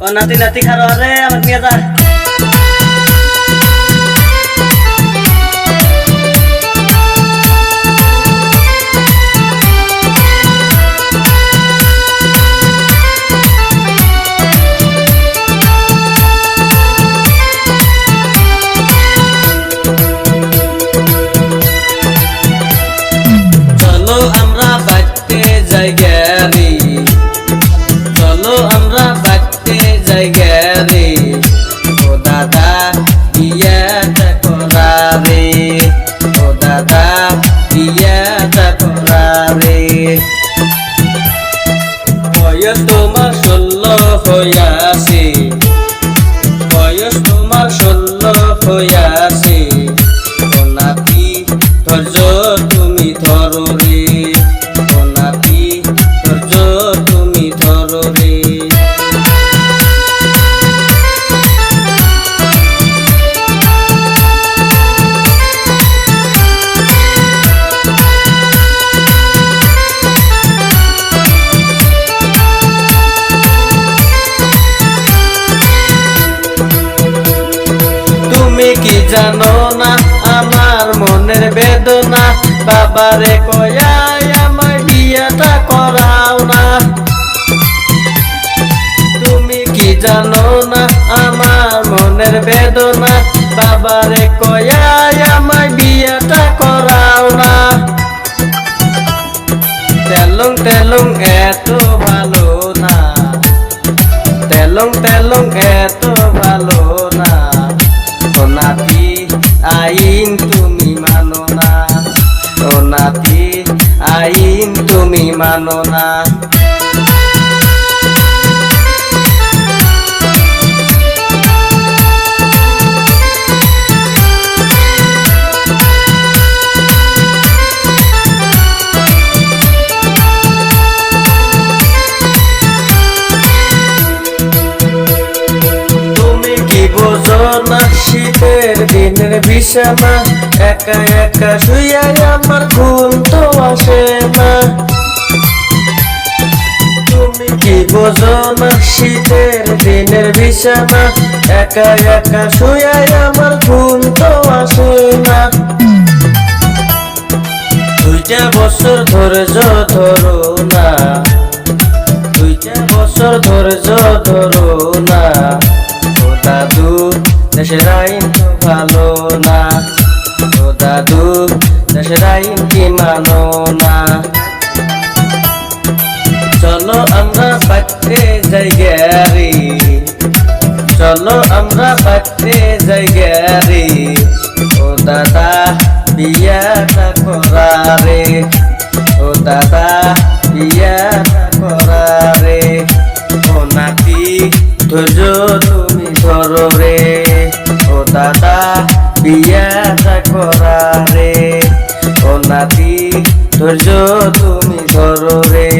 ও নাতি নাতি খারো রে আমাকে নিয়ে যা। চলো আমরা বাইতে যাই গেরি, চলো আমরা বাইতে যাই গেরি, ও দাদা বিয়েটা করা রে, ও দাদা বিয়েটা করা রে। বয়স তোমার 16 হইয়াছে, বয়স তোমার 16 হইয়াছে, ও নাতি ধৈর্য তুমি ধরো রে, ও নাতি ধৈর্য তুমি ধরো রে। তুমি কি জানো না আমার মনের বেদনা, বাবারে কয়াই আমায় বিয়েটা করাও না। তুমি কি জানো না আমার মনের বেদনা, বাবারে কয়াই আমায় বিয়েটা করাও না। তেলং তেলং এত ভালো না, তেলং তেলং এত ভালো না, ও নাতি আইন তুমি মানো না, ও নাতি আইন তুমি মানো না। তুমি কি বোঝো না শীতের দিনের বিছানা, একা একা শুইয়া আমার ঘুম তো আসে না। তুমি কি বোঝো না শীতের দিনের বিছানা, একা একা শুইয়া আমার ঘুম তো আসে না। 2টা বছর ধৈর্য ধরো না, 2টা বছর ধৈর্য ধরো না, ও দাদু দেশের আইন তো ভালো না, ও দাদু দেশের আইন কি মানো না। চলো আমরা বাইতে যাই গেরি, চলো আমরা বাইতে যাই গেরি, ও দাদা বিয়েটা করা রে, ও দাদা বিয়েটা করা রে, ও নাতি ধৈর্য তুমি ধরো রে, ও দাদা বিয়েটা করা রে, ও নাতি ধৈর্য তুমি ধরো রে।